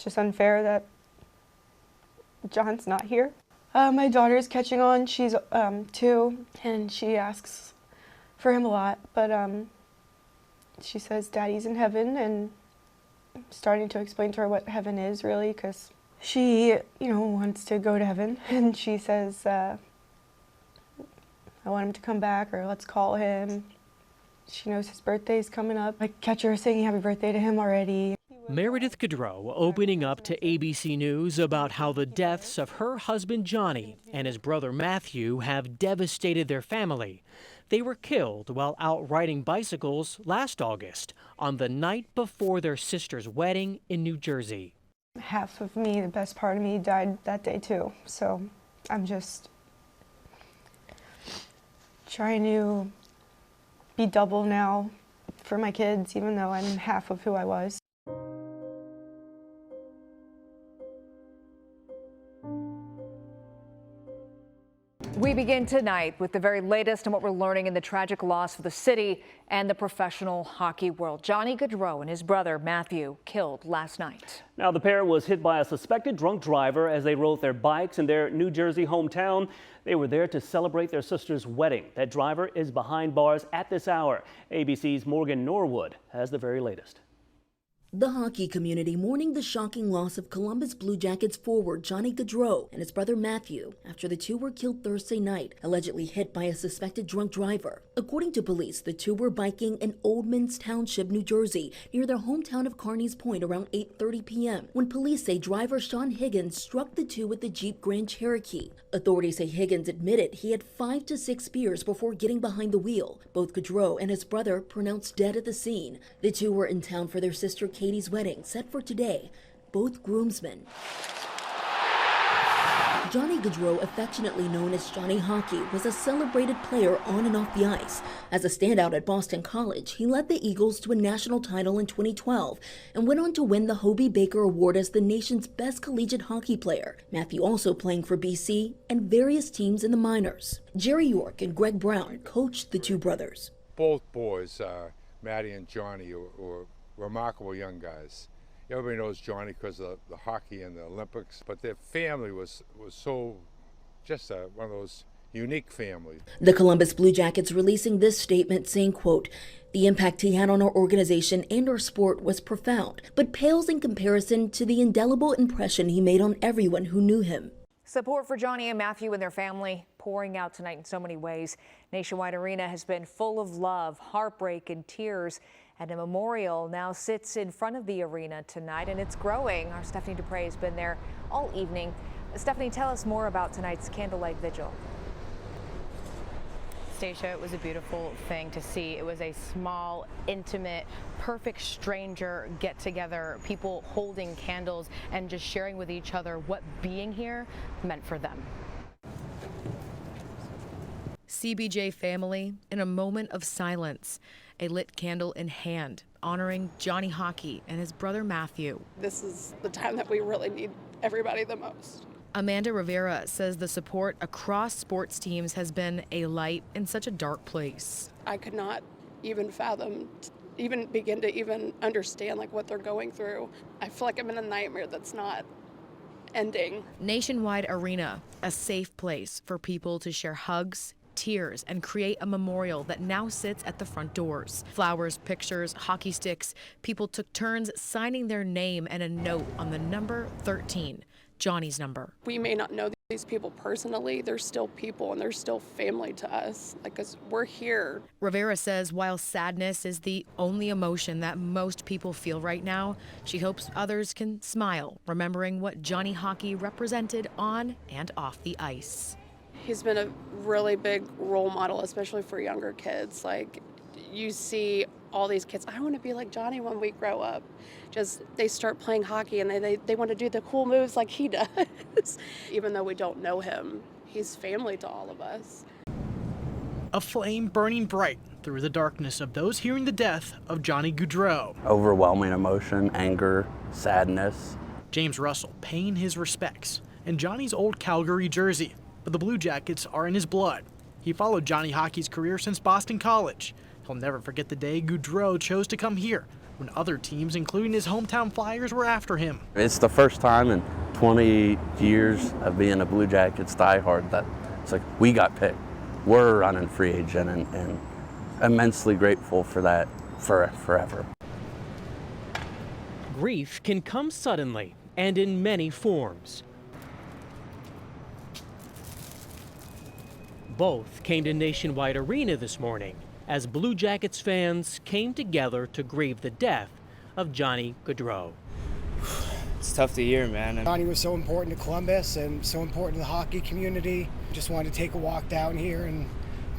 just unfair that John's not here. My daughter's catching on. She's 2, and she asks for him a lot, but she says Daddy's in heaven, and I'm starting to explain to her what heaven is really, because she, wants to go to heaven, and she says, I want him to come back, or let's call him. She knows his birthday's coming up. I catch her singing happy birthday to him already. Meredith Gaudreau opening up to ABC News about how the deaths of her husband Johnny and his brother Matthew have devastated their family. They were killed while out riding bicycles last August on the night before their sister's wedding in New Jersey. Half of me, the best part of me, died that day too. So I'm just trying to be double now for my kids, even though I'm half of who I was. We begin tonight with the very latest on what we're learning in the tragic loss of the city and the professional hockey world. Johnny Gaudreau and his brother Matthew killed last night. Now, the pair was hit by a suspected drunk driver as they rode their bikes in their New Jersey hometown. They were there to celebrate their sister's wedding. That driver is behind bars at this hour. ABC's Morgan Norwood has the very latest. The hockey community mourning the shocking loss of Columbus Blue Jackets forward Johnny Gaudreau and his brother Matthew after the two were killed Thursday night, allegedly hit by a suspected drunk driver. According to police, the two were biking in Oldmans Township, New Jersey, near their hometown of Carneys Point around 8:30 p.m. when police say driver Sean Higgins struck the two with the Jeep Grand Cherokee. Authorities say Higgins admitted he had 5 to 6 beers before getting behind the wheel. Both Gaudreau and his brother pronounced dead at the scene. The two were in town for their sister Katie's wedding, set for today, both groomsmen. Johnny Gaudreau, affectionately known as Johnny Hockey, was a celebrated player on and off the ice. As a standout at Boston College, he led the Eagles to a national title in 2012 and went on to win the Hobie Baker Award as the nation's best collegiate hockey player. Matthew also playing for BC and various teams in the minors. Jerry York and Greg Brown coached the two brothers. Both boys, Matty and Johnny, were remarkable young guys. Everybody knows Johnny because of the hockey and the Olympics, but their family was so just one of those unique families. The Columbus Blue Jackets releasing this statement saying, quote, "The impact he had on our organization and our sport was profound, but pales in comparison to the indelible impression he made on everyone who knew him." Support for Johnny and Matthew and their family pouring out tonight in so many ways. Nationwide Arena has been full of love, heartbreak, and tears. And a memorial now sits in front of the arena tonight, and it's growing. Our Stephanie Dupre has been there all evening. Stephanie, tell us more about tonight's candlelight vigil. Stacia, it was a beautiful thing to see. It was a small, intimate, perfect stranger get together, people holding candles and just sharing with each other what being here meant for them. CBJ family in a moment of silence, a lit candle in hand, honoring Johnny Hockey and his brother Matthew. This is the time that we really need everybody the most. Amanda Rivera says the support across sports teams has been a light in such a dark place. I could not even fathom, even begin to even understand what they're going through. I feel like I'm in a nightmare that's not ending. Nationwide Arena, a safe place for people to share hugs, tears, and create a memorial that now sits at the front doors. Flowers, pictures, hockey sticks. People took turns signing their name and a note on the number 13, Johnny's number. We may not know these people personally. They're still people and they're still family to us, because we're here. Rivera says while sadness is the only emotion that most people feel right now, she hopes others can smile, remembering what Johnny Hockey represented on and off the ice. He's been a really big role model, especially for younger kids. You see all these kids, I want to be like Johnny when we grow up. Just they start playing hockey and they want to do the cool moves like he does. Even though we don't know him, he's family to all of us. A flame burning bright through the darkness of those hearing the death of Johnny Gaudreau. Overwhelming emotion, anger, sadness. James Russell paying his respects in Johnny's old Calgary jersey, but the Blue Jackets are in his blood. He followed Johnny Hockey's career since Boston College. He'll never forget the day Gaudreau chose to come here, when other teams, including his hometown Flyers, were after him. It's the first time in 20 years of being a Blue Jackets diehard that it's like we got picked. We're a running free agent and immensely grateful for that forever. Grief can come suddenly and in many forms. Both came to Nationwide Arena this morning as Blue Jackets fans came together to grieve the death of Johnny Gaudreau. It's tough to hear, man. Johnny was so important to Columbus and so important to the hockey community. Just wanted to take a walk down here and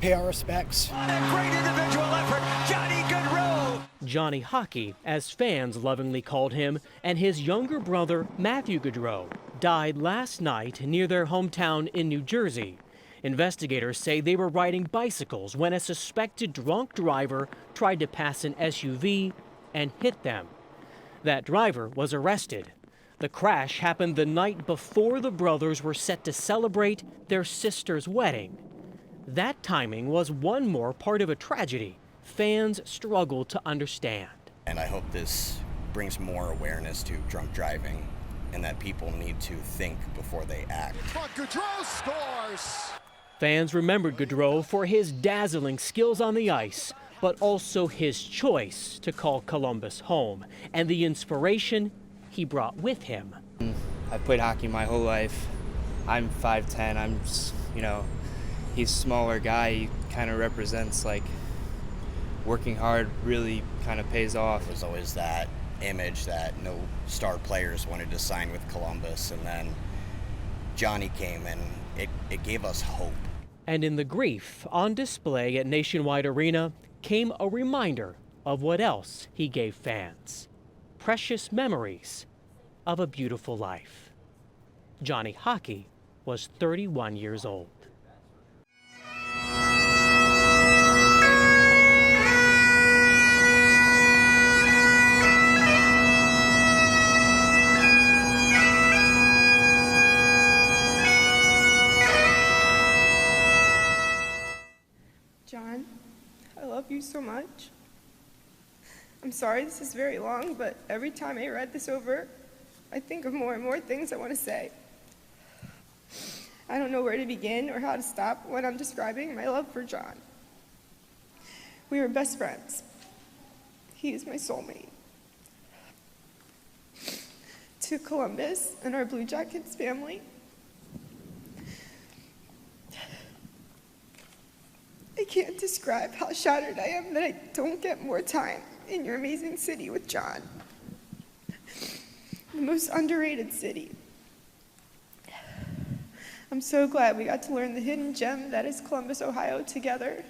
pay our respects. What a great individual effort, Johnny Gaudreau! Johnny Hockey, as fans lovingly called him, and his younger brother, Matthew Gaudreau, died last night near their hometown in New Jersey. Investigators say they were riding bicycles when a suspected drunk driver tried to pass an SUV and hit them. That driver was arrested. The crash happened the night before the brothers were set to celebrate their sister's wedding. That timing was one more part of a tragedy fans struggle to understand. And I hope this brings more awareness to drunk driving and that people need to think before they act. But Gaudreau scores! Fans remembered Gaudreau for his dazzling skills on the ice, but also his choice to call Columbus home and the inspiration he brought with him. I've played hockey my whole life. I'm 5'10", I'm just, he's a smaller guy. He kind of represents like working hard really kind of pays off. There's always that image that no star players wanted to sign with Columbus, and then Johnny came and it gave us hope. And in the grief on display at Nationwide Arena came a reminder of what else he gave fans. Precious memories of a beautiful life. Johnny Hockey was 31 years old. John, I love you so much. I'm sorry this is very long, but every time I read this over, I think of more and more things I want to say. I don't know where to begin or how to stop when I'm describing my love for John. We were best friends. He is my soulmate. To Columbus and our Blue Jackets family, I can't describe how shattered I am that I don't get more time in your amazing city with John. The most underrated city. I'm so glad we got to learn the hidden gem that is Columbus, Ohio together.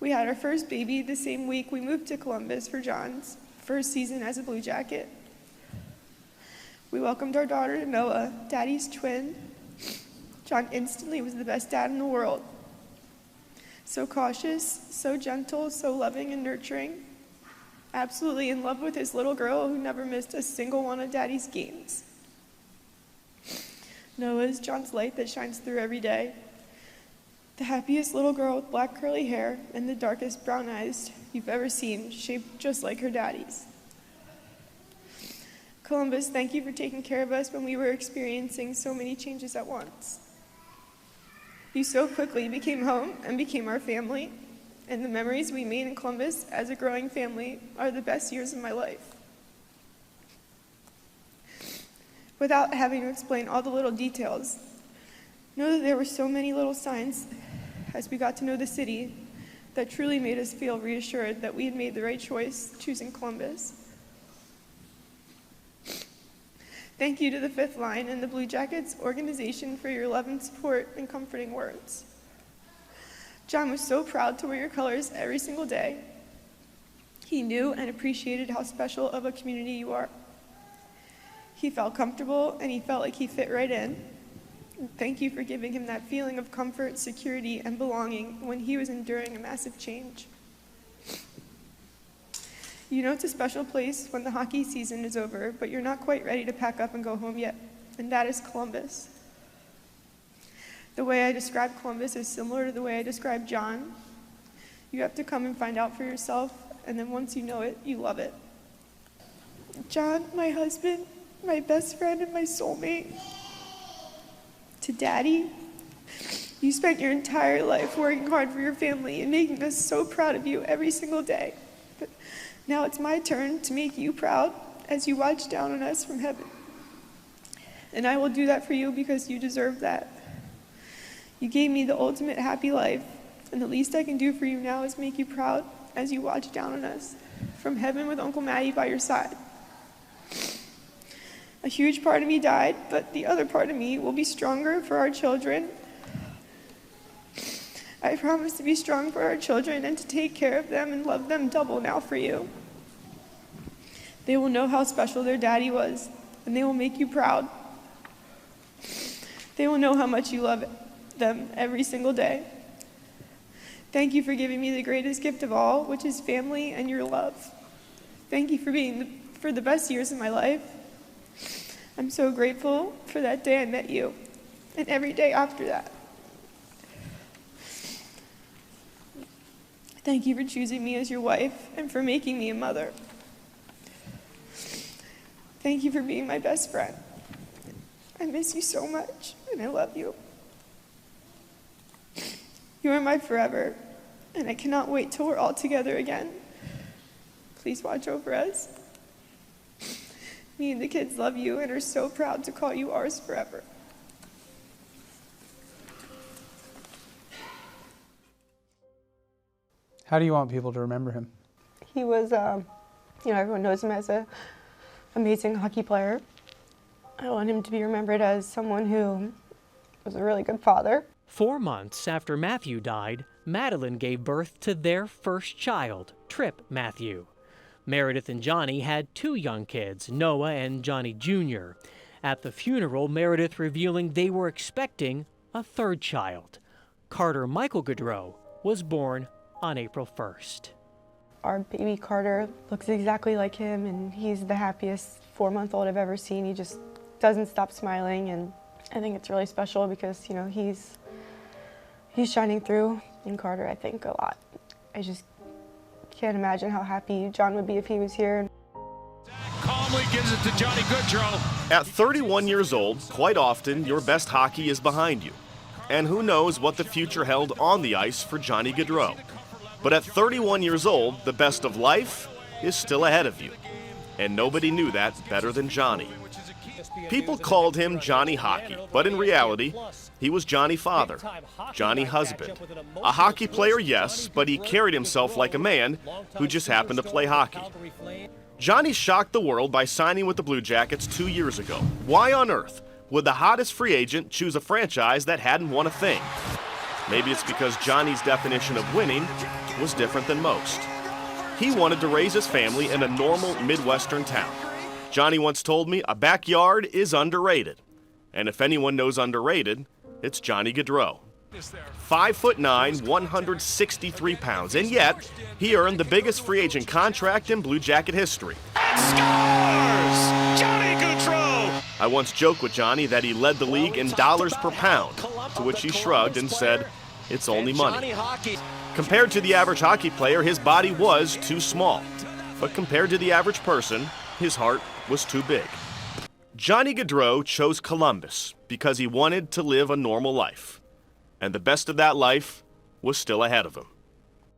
We had our first baby the same week we moved to Columbus for John's first season as a Blue Jacket. We welcomed our daughter Noah, Daddy's twin. John instantly was the best dad in the world. So cautious, so gentle, so loving and nurturing. Absolutely in love with his little girl who never missed a single one of Daddy's games. Noah is John's light that shines through every day. The happiest little girl with black curly hair and the darkest brown eyes you've ever seen, shaped just like her daddy's. Columbus, thank you for taking care of us when we were experiencing so many changes at once. You so quickly became home and became our family, and the memories we made in Columbus as a growing family are the best years of my life. Without having to explain all the little details, know that there were so many little signs as we got to know the city that truly made us feel reassured that we had made the right choice choosing Columbus. Thank you to the Fifth Line and the Blue Jackets organization for your love and support and comforting words. John was so proud to wear your colors every single day. He knew and appreciated how special of a community you are. He felt comfortable and he felt like he fit right in. Thank you for giving him that feeling of comfort, security, and belonging when he was enduring a massive change. You know it's a special place when the hockey season is over, but you're not quite ready to pack up and go home yet, and that is Columbus. The way I describe Columbus is similar to the way I describe John. You have to come and find out for yourself and then once you know it, you love it. John, my husband, my best friend, and my soulmate. To Daddy, you spent your entire life working hard for your family and making us so proud of you every single day. But now it's my turn to make you proud as you watch down on us from heaven. And I will do that for you because you deserve that. You gave me the ultimate happy life, and the least I can do for you now is make you proud as you watch down on us from heaven with Uncle Matty by your side. A huge part of me died, but the other part of me will be stronger for our children. I promise to be strong for our children and to take care of them and love them double now for you. They will know how special their daddy was, and they will make you proud. They will know how much you love them every single day. Thank you for giving me the greatest gift of all, which is family and your love. Thank you for the best years of my life. I'm so grateful for that day I met you, and every day after that. Thank you for choosing me as your wife and for making me a mother. Thank you for being my best friend. I miss you so much, and I love you. You are my forever, and I cannot wait till we're all together again. Please watch over us. Me and the kids love you and are so proud to call you ours forever. How do you want people to remember him? He was, everyone knows him as an amazing hockey player. I want him to be remembered as someone who was a really good father. 4 months after Matthew died, Madeline gave birth to their first child, Trip Matthew. Meredith and Johnny had 2 young kids, Noah and Johnny Jr. At the funeral, Meredith revealing they were expecting a 3rd child. Carter Michael Gaudreau was born on April 1st. Our baby Carter looks exactly like him, and he's the happiest 4-month-old I've ever seen. He just doesn't stop smiling, and I think it's really special because, he's shining through in Carter, I think, a lot. I just can't imagine how happy John would be if he was here. Calmly gives it to Johnny Gaudreau. At 31 years old, quite often your best hockey is behind you. And who knows what the future held on the ice for Johnny Gaudreau. But at 31 years old, the best of life is still ahead of you. And nobody knew that better than Johnny. People called him Johnny Hockey, but in reality, he was Johnny Father, Johnny Husband. A hockey player, yes, but he carried himself like a man who just happened to play hockey. Johnny shocked the world by signing with the Blue Jackets 2 years ago. Why on earth would the hottest free agent choose a franchise that hadn't won a thing? Maybe it's because Johnny's definition of winning was different than most. He wanted to raise his family in a normal Midwestern town. Johnny once told me a backyard is underrated. And if anyone knows underrated, it's Johnny Gaudreau. 5'9", 163 pounds, and yet he earned the biggest free agent contract in Blue Jacket history. And scores! Johnny Gaudreau! I once joked with Johnny that he led the league in dollars per pound, to which he shrugged and said, "It's only money." Compared to the average hockey player, his body was too small. But compared to the average person, his heart was too big. Johnny Gaudreau chose Columbus because he wanted to live a normal life. And the best of that life was still ahead of him.